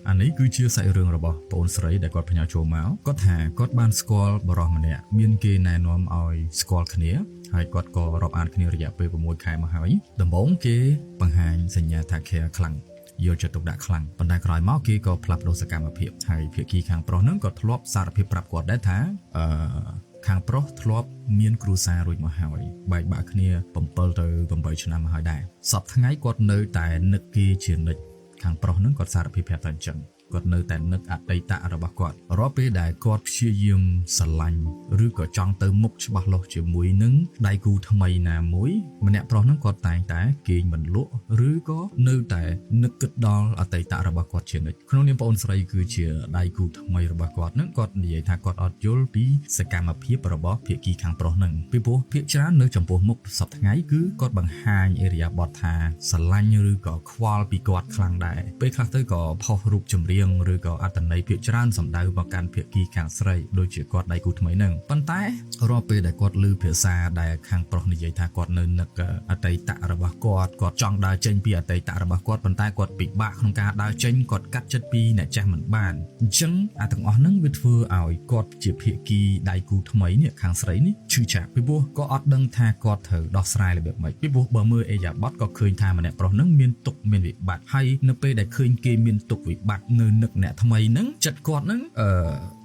อันนี้คือเชื่อใส่เรื่องระบอบปนสไลด์แต่กอดพญาโจมาก็ถ่ายกอดบ้านสกอลบรอมเนี่ยมีนเกย์แนะนำเอาสกอลขณีให้กอดก็รับอ่านขณีระยะไปประมวลขายมาหายดำบงเกย์ปังหายสัญญาทาแคร์คลังโยจะตกด่าคลังปันได้กลายเมาเกย์ก็พลับโดสกรรมเพียบให้เพียกีข้างปรนั้นก็ทลบสารพิบปรับกอดได้ท้าข้างปรทลบเมียนครูซารุ่ยมาหายใบบะขณีปมเปิลเตอร์ปมใบชนะมาหายได้สอบทั้งไงกอดเนยแต่นึกเกย์เชียนนึกข้างปรนั้นก็สารพิบแผลตันจังกอดเนยแต่นึกอัดไตตะระบกอดรอไปได้กอดเชียยิมสลังหรือก็จองเติมมุกฉบับโลจะมวยนึงได้กูทำไมนามวยมันเนี่ยเพราะนั้นกอดแต่เก่งมันลุหรือก็เนยแต่นึกกึดดอลอัดไตตะระบกอดเชียนขนมเนียปอนสไลคือเชียได้กูทำไมระบกอดนั้นกอดใหญ่ถ้ากอดอดยุลปีสกรรมเพียบระบเพียกีข้างเพราะนั้นพี่ปุ๊เพียชนะเนยจำพวกมุกสับทั้งไงคือกอดบางหางเอริยาบอดทาสลังหรือก็ควอลปีกอดคลังได้ไปคลาสเตอร์ก็พอรูปจำเรียงหรือก็อัตในเพียจานสำได้อุปการเพียกีข้างสไลโดยเฉพาะได้กูทำไมนึงปันแต่รอไปได้กอดลือเพียซาได้ข้างปลอกในใหญ่ถ้ากอดเนินนักอัตตะระบกอดกอดจองได้เจนปีอัตตะระบกอดปันแต่กอดปีกบ้าของการได้เจนกอดกัดจัดปีเนี่ยแจ้งเหมือนบ้านจังอาตั้งอ่อนนั่งวิทย์เอากอดเจียเพียกีได้กูทำไมเนี่ยข้างสไลนี่ชื่อแฉพี่บัวก็อัดดังทากอดเถอดอกสไลเลยแบบไหนพี่บัวบ่มือเอยาบอสก็เคยทามันเนี่ยปลอกนั่งเมียนตกเมียนวิบัติให้นเปได้เคยเกมเมียนตกวิบัติเนินนึกเนี่ยทำไมนั่งจัดกอดนั่ง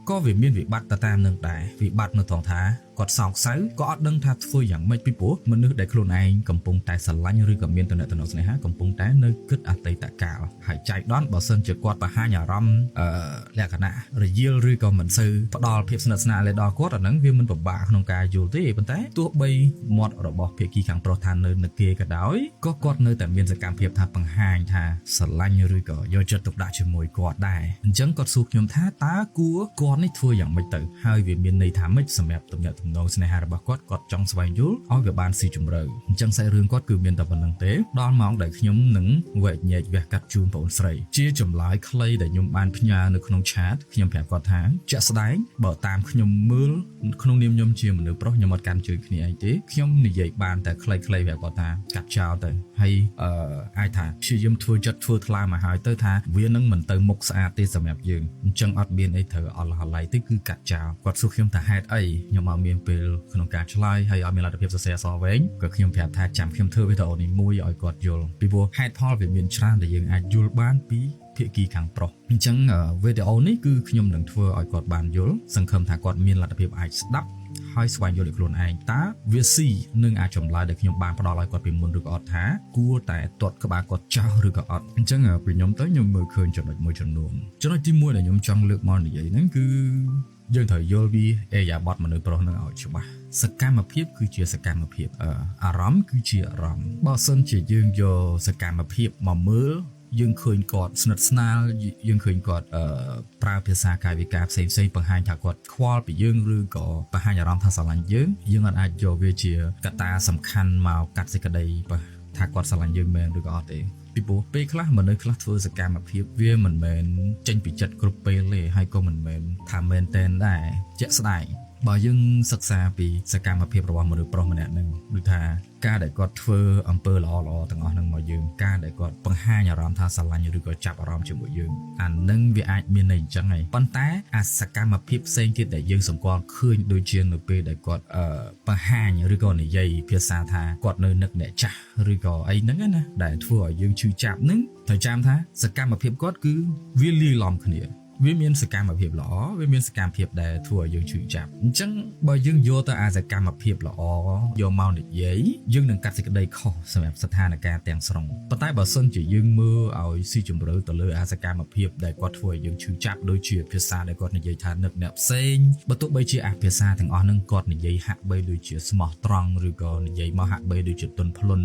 ก็วิมีนวิบัติตามหนึ่งแต่วิบัติในทองท้ากอดสองไซก็อัดดังทัดฟื้นอย่างไม่ปีปุ๊มันนึกได้โคลนเองกำปงแต่สลังหรือกับเมียนตนตนสเนี่ยฮะกำปงแต่นึกกึศอัตตะกาวหายใจด้อนบ่เซนจะกอดปะห้าหยารำแลกกันนะหรือเยี่ยหรือก็เหมือนซื้อพอดอลเพียบสนับสนุนเลยดอกอดอันนั้นวิมันแบบบ้าขนมกายอยู่ที่ปันแต่ตัวใบหมดระบบเพียกีขังโปรทานเนินนึกเกกระดอยก็กอดเนินแต่เมียนสกัมเพียบทับปังห้างท่าสลังหรือก็ย่อจะตกได้ชิมวยกอดได้จังกอดสุกยมท่าตากัวกอดในทัวอย่างไม่ตื่นให้วิมีนในถามไม่สำหรับตัวเนี่ยตัวน้องสเนหาระบกอดจองสวายยุลเอากับบานสีจุ่มเลยจังใส่เรื่องกอดคือเมียนตะวันนังเตะดอนมองได้ขยมหนึ่งเวทใหญ่แบบกัดจูนปนใส่เจี๊ยจุ่มหลายคลายได้ยมบานพญาในขนมชาร์ตขยมแผลกอดทางจะแสดงเบิดตามขยมมือขนมเนียมยมเชียมหรือเพราะยมการจืดขณีไอเจ๊ขยมใหญ่บานแต่คลายแบบกอดทางกัดเช้าแต่ให้ไอถ่าเชี่ยมทัวจัดทัวทลายมาหายเตอร์ท่าเวียนังเหมือนเติมมกสะอาดที่สำหรับยืนจังอัดเบียนไอเธออัลลาไหลที่คือกัดเช้ากอดสุขยมแต่ให้ไอยมเอาเมียนเปลขนมการชลายให้เอาเมียนระดับเพียบเสียซอเวงก็ขยมแผลท่าจำขยมเธอไปต่อในมวยอ่อยกอดยุลปีบัวให้พ่อเป็นเมียนชราแต่ยังอายุบ้านปีเพียกีขังปลอกจังวิดีโอนี้คือขยมหนึ่งทัวอ่อยกอดบานยุลสังคมท่ากอดเมียนระดับเพียบไอสดับให้สวายโยลิโคลนไอตาเวซีหนึ่งอาจจำลายเด็กยมบานพอดอลอยกอดเป็นมุนหรือกอดท้ากูแต่ตดกบากอดเจ้าหรือกอดจังเป็นยมต้อยยมมือเคยจนหน่อยมือจนนุ่มจนหน่อยที่มวยเนี่ยยมจังเลือกมอนใหญ่นั่นคือยังเถยโยบีเอยาบอดมันเลยปลอกนั่งเอาใช่ปะสกัมมาเพียบคือเชียสกัมมาเพียบอารมณ์คือเชียอารมณ์บอสันเชียยังโยสกัมมาเพียบมามือยังเคยกอดสนัดสนายังเคยกอดปราภาษากายวิกาเซนเซปังหายถ้ากอดควอลไปยังหรือก็ปังหายอารมณ์ทางสลังยังอาจโยเวเชียกตาสำคัญมากัดสิกระไดปะถ้ากอดสลังยังแมนหรือก็อดเองปีโป้เปคลาเหมือนในคลาสเฟอร์สกัมมาเพียบเวียเหมือนแมนเจนปีจัดกรุ๊ปเปเล่ให้ก็เหมือนแมนทำแมนเต้นได้เจ๊สได้บ่ยังศึกษาปีสกัมมาเพียบระหว่างมนุษย์ปรมันเนี่ยหนึ่งหรือท่าการได้กอดเฟอร์อำเภอละอต่างๆนั่งมายืมการได้กอดปังห้าอย่ารำท่าสลันหรือก็จับอารมณ์จมูกยืมอันนึงวิอาจมีในจังไงปันแต่อาสกัมมาเพียบเซนที่ได้ยืมสมกรคืนโดยเชียงหรือเปได้กอดปังห้าหรือก็ในใหญ่เพียซาท่ากอดเนินนึกเนี่ยจ้าหรือก็ไอ้นั่นนะได้ทั่วยืมชื่อจับนึงถ้าจำท่าสกัมมาเพียบกอดคือวิลลี่ลอมคนเดียววิมีนสกัมมาเพียบหล่อวิมีนสกัมเพียบได้ทั่วยังชื่อจับจังบ่ยังโยตัวอาสกัมมาเพียบหล่อโยเมาเด็กใหญ่ยังหนึ่งกัดสิกระไดข้อสำหรับสถานการณ์แต่งสรงปะใต้บ่ส้นจะยังมือเอาซีจุ่มเรือตัวเลยอาสกัมมาเพียบได้กอดทั่วยังชื่อจับโดยเฉียดเพียซาได้กอดในใหญ่ทานนึกเนบเซ็งประตูใบเฉียเพียซาถึงอ่อนนึงกอดในใหญ่หักใบโดยเฉียดสมอตรองหรือก็ในใหญ่มาหักใบโดยเฉียดต้นพลุน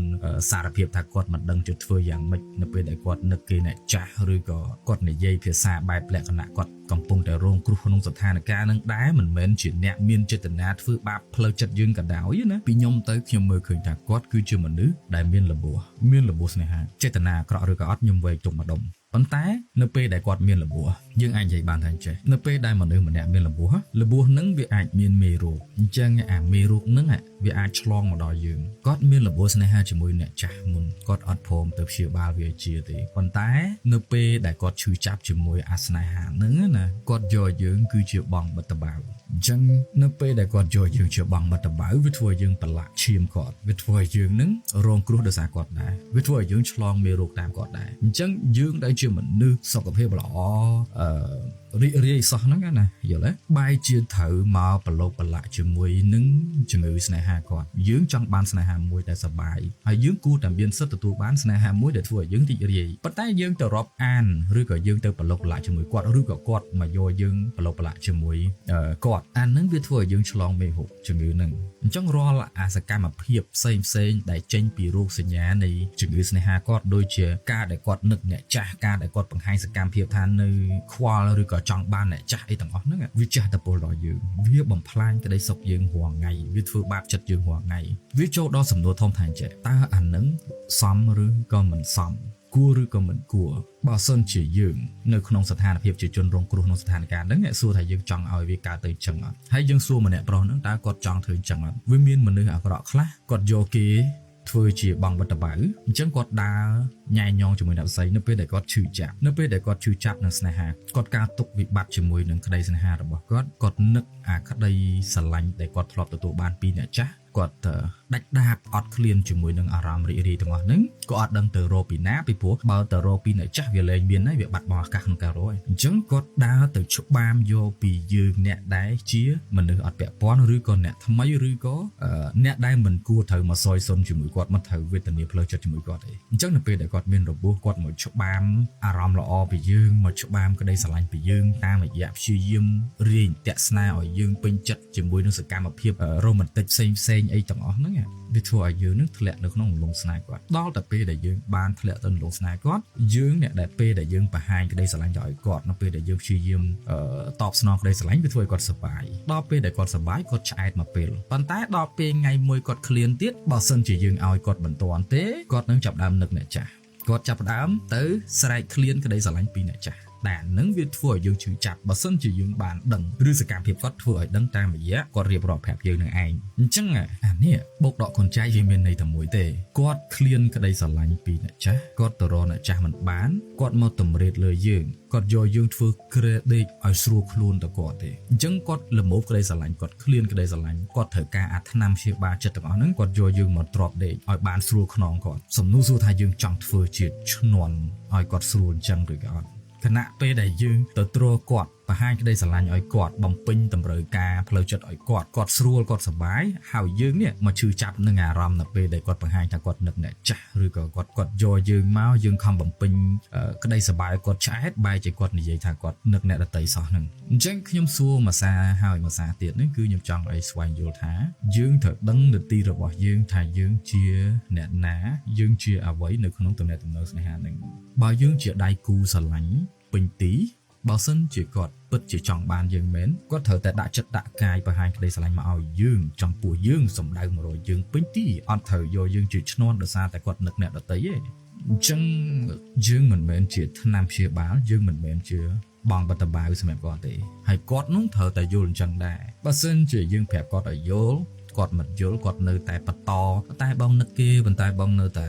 สารเพียบถ้ากอดมันดังจุดทั่วอย่างไม่ในเป็นได้กอดนึกเกยในจ่าหรือก็กอดในใหญ่เพียซาใบแปลกขณะกอดกำปงแต่โรงครูขนมสถานการณ์นั้นได้เหมือนเมนจิตเนี่ยมีนจิตนาฟื้นบาปเพลจัดยืนกับดาวอยู่นะปียมเตยขยมมือเคยถักกอดคือเชื่อมันนึกได้เมียนระบัวเนี่ยฮะเจตนาเกราะหรือก็อัดยมเวจงมาดมปันแต่เนเปได้กอดเมียนระบัวยังไอ้ใหญ่บานทันใจเนเปได้มันนึกเหมือนเนี่ยเมียนระบัวนั้นวิไอเมียนเมรูจังเมรูนั้นอ่ะ វាអាចឆ្លងមកដល់យើងគាត់មានរបួសស្នេហាជាមួយអ្នកចាស់មុនគាត់អត់ព្រមទៅព្យាបាលវាជាទេប៉ុន្តែនៅពេលដែលគាត់ឈឺចាប់ជាមួយអាស្នេហាហ្នឹងណាគាត់យកយើងគឺជាបងបិទបាវអញ្ចឹងនៅពេលដែលគាត់យកយើងជាបងបិទបាវវាធ្វើឲ្យយើងប្រឡាក់ឈាមគាត់វាធ្វើឲ្យយើងនឹងរងគ្រោះដោយសារគាត់ដែរវាធ្វើឲ្យយើងឆ្លងមេរោគតាមគាត់ដែរអញ្ចឹងយើងដែលជាមនុស្សសុខភាពល្អរីករាយសោះហ្នឹងណាយល់ទេបែរជាត្រូវមកប្រឡូកប្រឡាក់ជាមួយនឹងជំងឺស្នេហាគាត់យើងចង់បានស្នេហាមួយដែលសប្បាយហើយយើងគួរតែមានសិទ្ធិទទួលបានស្នេហាមួយដែលធ្វើឲ្យយើងរីករាយប៉ុន្តែយើងទៅរាប់អានឬក៏យើងទៅប្រឡូកប្រឡាក់ជាមួយគាត់ឬក៏គាត់មកយកយើងប្រឡូកប្រឡាក់ជាមួយគាត់អាហ្នឹងវាធ្វើឲ្យយើងឆ្លងមេរោគជំងឺហ្នឹងអញ្ចឹងរាល់អាសកម្មភាពផ្សេងដែលចេញពីរោគសញ្ញានៃជំងឺស្នេហាគាត់ដូចជាការដែលគាត់នឹកអ្នកចាស់ការដែលគាត់បង្ហាញសកម្មភាពថានៅខ្វល់ឬក៏ចង់បានអ្នកចាស់អីទាំងអស់ហ្នឹងវាចាស់តពលដល់យើងវាបំផ្លាញក្តីសុខយើងរាល់ថ្ងៃវាធ្វើបាបចិត្តយើងរាល់ថ្ងៃវាចូលដល់សំណួរធំថាចេះតើអាហ្នឹងសមឬក៏មិនសមគួរឬក៏មិនគួរបើសិនជាយើងនៅក្នុងស្ថានភាពជាជនរងគ្រោះក្នុងស្ថានភាពហ្នឹងអ្នកសួរថាយើងចង់ឲ្យវាកើតទៅចឹងអត់ហើយយើងសួរម្នាក់ប្រុសហ្នឹងតើគាត់ចង់ធ្វើចឹងអត់វាមានមនុស្សអាក្រក់ខ្លះគាត់យកគេធ្វើជាបងបិទបាវអញ្ចឹងគាត់ដើរញ៉ែញងជាមួយអ្នកផ្សេងនៅពេលដែលគាត់ឈឺចាប់នៅពេលដែលគាត់ឈឺចាប់នឹងស្នេហាគាត់ការទុកវិបត្តិជាមួយនឹងក្តីស្នេហារបស់គាត់នឹកអាក្តីស្រឡាញ់ដែលគាត់ធ្លាប់ទទួលបានពីអ្នកចាស់គាត់ដាច់ដាបអត់ឃ្លានជាមួយនឹងអារម្មណ៍រីករាយទាំងអស់ហ្នឹងក៏អត់ដឹងទៅរកពីណាពីព្រោះបើទៅរកពីអ្នកចាស់វាលែងមានហើយវាបាត់បង់ឱកាសក្នុងការរកហើយអញ្ចឹងគាត់ដើរទៅច្បាមយកពីយើងអ្នកដែលជាមនុស្សអត់ពាក់ព័ន្ធឬក៏អ្នកថ្មីឬក៏អ្នកដែលមិនគួរត្រូវមកសយសុនជាមួយគាត់មកត្រូវវេទនាផ្លូវចិត្តជាមួយគាត់ទេអញ្ចឹងនៅពេលដែលគាត់មានរបួសគាត់មកច្បាមអារម្មណ៍ល្អពីយើងមកច្បាមក្តីស្រឡាញ់ពីយើងតាមរយៈព្យាយាមរៀនតាក់ស្នាឲ្យយើងពេញចិត្តជាមួយនឹងសកម្មភាពរ៉ូម៉ាន់ទិកផ្សេងអីទាំងអស់ហ្នឹងវាធ្វើឲ្យយើងនឹងធ្លាក់នៅក្នុងលំស្នេហ៍គាត់ដល់តែពេលដែលយើងបានធ្លាក់ទៅលំស្នេហ៍គាត់យើងអ្នកដែលពេលដែលយើងបង្ហាញក្តីស្រឡាញ់ទៅឲ្យគាត់នៅពេលដែលយើងព្យាយាមតបស្នងក្តីស្រឡាញ់វាធ្វើឲ្យគាត់សប្បាយដល់ពេលដែលគាត់សប្បាយគាត់ឆ្អែតមកពេលប៉ុន្តែដល់ពេលថ្ងៃមួយគាត់ឃ្លានទៀតបើសិនជាយើងឲ្យគាត់មិនទាន់ទេគាត់នឹងចាប់ដើមនឹកអ្នកចាស់គាត់ចាប់ដើមទៅស្រែកឃ្លានក្តីស្រឡាញ់ពីអ្នកចាស់តែនឹងវាធ្វើឲ្យយើងឈឺចាប់បើសិនជាយើងបានដឹងឬសកម្មភាពគាត់ធ្វើឲ្យដឹងតាមរយៈគាត់រៀបរាប់ប្រាប់យើងនឹងឯងអញ្ចឹងអានេះបោកដកកូនចៃវាមានន័យតែមួយទេគាត់ឃ្លានក្តីស្រឡាញ់ពីអ្នកចាស់គាត់ទៅរកអ្នកចាស់មិនបានគាត់មកតម្រេតលើយើងគាត់យកយើងធ្វើក្រែដេកឲ្យស្រួលខ្លួនទៅគាត់ទេអញ្ចឹងគាត់លមោបក្តីស្រឡាញ់គាត់ឃ្លានក្តីស្រឡាញ់គាត់ត្រូវការអាថ្នាំព្យាបាលចិត្តទាំងអស់ហ្នឹងគាត់យកយើងមកទ្រាំដេកឲ្យបានស្រួលខ្នងគាត់សំណួរសួរថាយើងចង់ធ្វើជាឈ្នន់ឲ្យគាត់ស្រួលអញ្ចឹងឬក៏អត់ខណៈពេលដែលយើងទៅទ្រគាត់បង្ហាញក្តីស្រឡាញ់ឲ្យគាត់បំពេញតម្រូវការផ្លូវចិត្តឲ្យគាត់ស្រួលគាត់សប្បាយហើយយើងនេះមកឈឺចាប់នឹងអារម្មណ៍នៅពេលដែលគាត់បង្ហាញថាគាត់នឹកអ្នកចាស់ឬក៏គាត់យកយើងមកយើងខំបំពេញក្តីសប្បាយគាត់ឆ្អែតបែរជាគាត់និយាយថាគាត់នឹកអ្នកដតីសោះហ្នឹងអញ្ចឹងខ្ញុំសួរមួយសារហើយមួយសារទៀតហ្នឹងគឺខ្ញុំចង់ឲ្យស្វែងយល់ថាយើងត្រូវដឹងនីតិរបស់យើងថាយើងជាអ្នកណាយើងជាអ្វីនៅក្នុងទំនាក់ទំនងស្នេហាហ្នឹងបើយើងជាដៃគូស្រឡាញ់ពេញទីបើសិនជាគាត់ពិតជាចង់បានយើងមែនគាត់ត្រូវតែដាក់ចិត្តដាក់កាយបង្ហាញក្តីស្រឡាញ់មកឲ្យយើងចំពោះយើងសម្ដៅមករយយើងពេញទីអត់ត្រូវយកយើងជាឈ្នន់ដោយសារតែគាត់នឹកអ្នកដទៃទេអញ្ចឹងយើងមិនមែនជាថ្នាំព្យាបាលយើងមិនមែនជាបងបតបាវសម្រាប់គាត់ទេហើយគាត់នោះត្រូវតែយល់អញ្ចឹងដែរបើសិនជាយើងប្រាប់គាត់ឲ្យយល់គាត់មិនយល់គាត់នៅតែបន្តតែបងនឹកគេប៉ុន្តែបងនៅត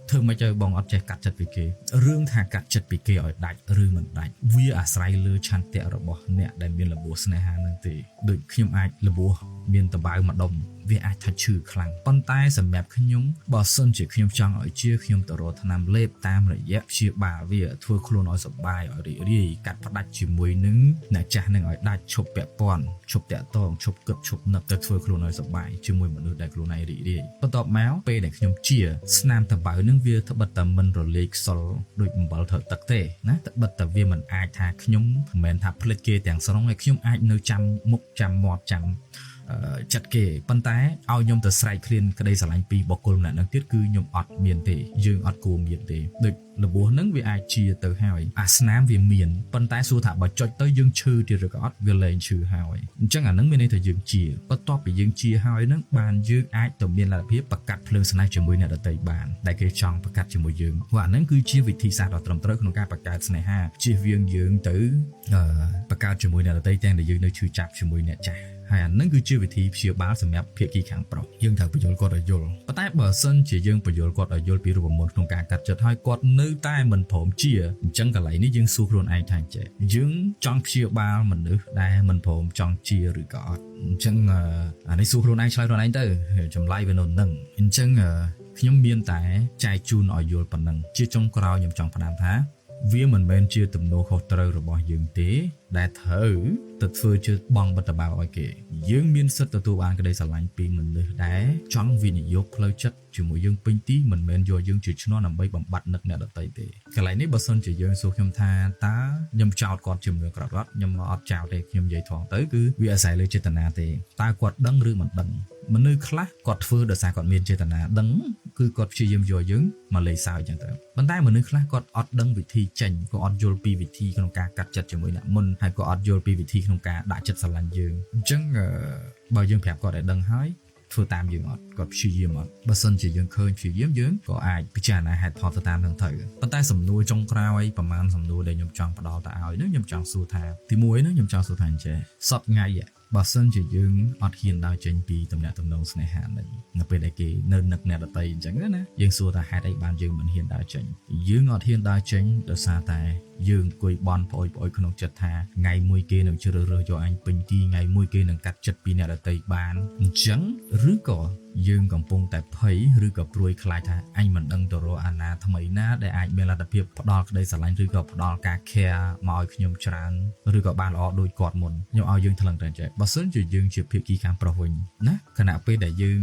ែធ្វើមិនឲ្យបងអត់ចេះកាត់ចិត្តពីគេរឿងថាកាត់ចិត្តពីគេឲ្យដាច់ឬមិនដាច់វាអាស្រ័យលើឆន្ទៈរបស់អ្នកដែលមានរបួសស្នេហានឹងទេដូចខ្ញុំអាចរបួសមានតបៅម្ដុំវាអាចថាឈឺខ្លាំងប៉ុន្តែសម្រាប់ខ្ញុំបើសិនជាខ្ញុំចង់ឲ្យជាខ្ញុំទៅរកថ្នាំលេបតាមរយៈព្យាបាលវាធ្វើខ្លួនឲ្យសុបាយឲ្យរីករាយកាត់ផ្ដាច់ជាមួយនឹងអ្នកចាស់នឹងឲ្យដាច់ឈប់ពាក់ព័ន្ធឈប់តាក់ទងឈប់គិតឈប់នឹកទៅធ្វើខ្លួនឲ្យសុបាយជាមួយមនុស្សដែលខ្លួនឯងរីករាយបន្ទាប់មកពេលដែលខ្ញុំជាស្នាមតបៅនឹងវាត្បិតតែមិនរលាយខ្សលដូចអំបិលត្រូវទឹកទេណាត្បិតតែវាមិនអាចថាខ្ញុំមិនមែនថាភ្លេចគេទាំងស្រុងហើយខ្ញុំអាចនៅចាំមុខចាំមាត់ចាំចិត្តគេប៉ុន្តែឲ្យខ្ញុំទៅស្រែកឃ្លានក្តីស្រឡាញ់ពីបុគ្គលម្នាក់នឹងទៀតគឺខ្ញុំអត់មានទេយើងអត់គួរមានទេដូចរបួសហ្នឹងវាអាចជាទៅហើយអាស្នាមវាមានប៉ុន្តែសួរថាបើចុចទៅយើងឈឺទៀតឬក៏អត់វាលែងឈឺហើយអញ្ចឹងអាហ្នឹងមានន័យថាយើងជាបន្ទាប់ពីយើងជាហើយហ្នឹងបានយើងអាចទៅមានលទ្ធភាពប្រកាសភ្លើងស្នេហ៍ជាមួយអ្នកដទៃបានដែលគេចង់ប្រកាសជាមួយយើងព្រោះអាហ្នឹងគឺជាវិធីសាស្ត្រដ៏ត្រឹមត្រូវក្នុងការបង្កើតស្នេហាជៀសវាងយើងទៅបង្កើតជាមួយអ្នកដទៃទាំងដែលយើងនៅឈឺចាប់ជាមួយអ្នកចាស់ហ ហើយអានឹងគឺជាវិធីព្យាបាលសម្រាប់ភាគីខាងប្រុសយើងត្រូវបញ្យល់គាត់ឲ្យយល់ប៉ុន្តែបើសិនជាយើងបញ្យល់គាត់ឲ្យយល់ពីរូបមន្តក្នុងការកាត់ចិត្តហើយគាត់នៅតែមិនព្រមជាអញ្ចឹងកន្លែងនេះយើងសួរខ្លួនឯងថាចេះយើងចង់ព្យាបាលមនុស្សដែលមិនព្រមចង់ជាឬក៏អត់អញ្ចឹងអានេះសួរខ្លួនឯងឆ្លើយខ្លួនឯងទៅចម្លើយវានៅនឹងអញ្ចឹងខ្ញុំមានតែចែកជូនឲ្យយល់ប៉ុណ្ណឹងជាចុងក្រោយខ្ញុំចង់ផ្ដាំថាវាមិនមែនជាទំនួលខុសត្រូវរបស់យើងទេដែលត្រូវទៅធ្វើជាបងបិទបាវឲ្យគេយើងមានសិទ្ធិទទួលបានក្តីស្រឡាញ់ពីមនុស្សដែលចង់វិនិយោគផ្លូវចិត្តជាមួយយើងពេញទីមិនមែនយកយើងជាឈ្នន់ដើម្បីបំបត្តិនឹកអ្នកដទៃទេកន្លែងនេះបើសិនជាយើងសួរខ្ញុំថាតើខ្ញុំចោទគាត់ជាមនុស្សក្រក់ៗខ្ញុំអត់ចោទទេខ្ញុំនិយាយថងទៅគឺវាអាស្រ័យលើចេតនាទេតើគាត់ដឹងឬមិនដឹងមនុស្សខ្លះគាត់ធ្វើដោយសារគាត់មានចេតនាដឹងគឺគាត់ព្យាយាមយកយើងមកលេងសើចអញ្ចឹងទៅប៉ុន្តែមនុស្សខ្លះគាត់អត់ដឹងវិធីចេញក៏អត់យល់ពីវិធីក្នុងការកាត់ចិត្តជាមួយអ្នកមុនហើយក៏អត់យល់ពីវិធីក្នុងការដាក់ចិត្តស្រឡាញ់យើងអញ្ចឹងបើយើងប្រាប់គាត់ឲ្យដឹងហើយធ្វើតាមយើងអត់គាត់ព្យាយាមអត់បើសិនជាយើងឃើញព្យាយាមយើងក៏អាចពិចារណាហេតុផលទៅតាមនឹងទៅប៉ុន្តែសំណួរចុងក្រោយប្រហែលសំណួរដែលខ្ញុំចង់ផ្ដល់ទៅឲ្យនោះខ្ញុំចង់សួរថាទី1នោះខ្ញុំចង់សួរថាអញ្ចេះសប្ថ្ងៃបើសិនជាយើងអត់ហ៊ានដើរចេញពីទំនាក់ទំនងស្នេហានេះនៅពេលដែលគេនៅនឹកអ្នកដទៃអញ្ចឹងណាយើងសួរថាហេតុអីបានយើងមិនហ៊ានដើរចេញយើងអត់ហ៊ានដើរចេញដោយសារតែយើងអង្គុយបន់ប្អូយក្នុងចិត្តថាថ្ងៃមួយគេនឹងជ្រើសរើសយកអញពេញទីថ្ងៃមួយគេនឹងកាត់ចិត្តពីអ្នកដទៃបានអញ្ចឹងឬក៏យើងកំពុងតែភ័យឬក៏ព្រួយខ្លាចថាអញមិនដឹងទៅរកអាណាថ្មីណាដែលអាចមានលទ្ធភាពផ្ដល់ក្តីស្រឡាញ់ឬក៏ផ្ដល់ការ care មកឲ្យខ្ញុំច្រើនឬក៏បានល្អដូចគាត់មុនខ្ញុំឲ្យយើងថ្លឹងតែចេះបើសិនជាយើងជាភាគីខាងប្រុសវិញណាខណៈពេលដែលយើង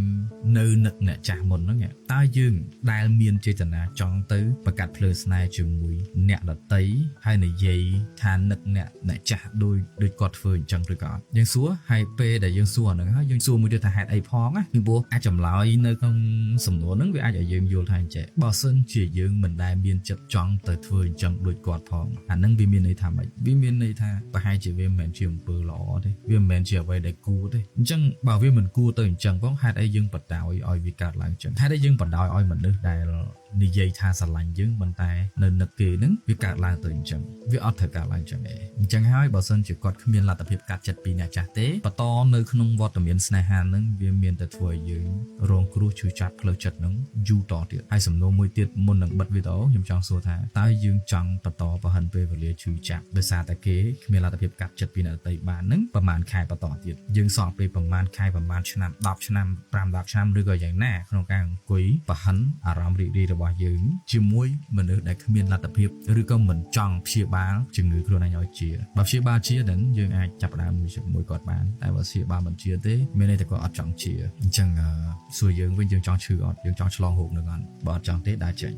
នៅនឹកអ្នកចាស់មុនហ្នឹងតើយើងដែលមានចេតនាចង់ទៅប្រកាសភ្លើស្នេហ៍ជាមួយអ្នកដទៃហើយនិយាយថានឹកអ្នកចាស់ដូចគាត់ធ្វើអញ្ចឹងឬក៏អត់យើងសួរហើយពេលដែលយើងសួរអាហ្នឹងហើយយើងសួរមួយទៀតថាហេតុអីផងណាពីព្រោះអាចចម្លើយនៅក្នុងសំណួរហ្នឹងវាអាចឲ្យយើងយល់ថាអញ្ចឹងបើសិនជាយើងមិនដែលមានចិត្តចង់ទៅធ្វើអញ្ចឹងដូចគាត់ផងអាហ្នឹងវាមានន័យថាម៉េចវាមានន័យថាប្រហែលជាវាមិនមែនជាអំពើល្អទេវាមិនមែនជាអ្វីដែលគួរទេអញ្ចឹងបើវាមិនគួរទៅអញ្ចឹងផងហេតុអីយើងបដ ாய் ឲ្យវាកើតឡើងអញ្ចឹងហេតុអីយើងបដ ாய் ឲ្យមនុស្សដែលនិយាយថាស្រឡាញ់យើងប៉ុន្តែនៅនឹកគេហ្នឹងវាកើតឡើងទៅអញ្ចឹងវាអត់ត្រូវកើតឡើងអញ្ចឹងទេអញ្ចឹងហើយបើសិនជាគាត់គ្មានលទ្ធភាពកាត់ចិត្តពីអ្នកចាស់ទេបន្តនៅក្នុងវត្តមានស្នេហាហ្នឹងវាមានតែធ្វើឲ្យយើងរងគ្រោះឈឺចាប់ផ្លូវចិត្តហ្នឹងយូរតទៀតហើយសំណួរមួយទៀតមុននឹងបិទវីដេអូខ្ញុំចង់សួរថាតើយើងចង់បន្តប្រហិនពេលវេលាឈឺចាប់ដោយសារតែគេគ្មានលទ្ធភាពកាត់ចិត្តពីអ្នកដទៃបានហ្នឹងប្រហែលខែបន្តទៀតយើងសល់ពេលប្រហែលខែប្រហែលឆ្នាំ10ឆ្នាំ5-10ឆ្នាំឬក៏យ៉ាងណាក្នុងការអង្គុយប្រហិនអារម្មណ៍រីករាយរបស់យើងជាមួយមនុស្សដែលគ្មានលទ្ធភាពឬក៏មិនចង់ព្យាបាលជំងឺខ្លួនឯងឲ្យជាបើព្យាបាលជាthenយើងអាចចាប់ផ្ដើមជាមួយគាត់បានតែបើព្យាបាលមិនជាទេមានន័យថាគាត់អត់ចង់ជាអញ្ចឹងសួរយើងវិញយើងចង់ឈឺអត់យើងចង់ឆ្លងរោគនឹងអត់បើអត់ចង់ទេដើរចេញ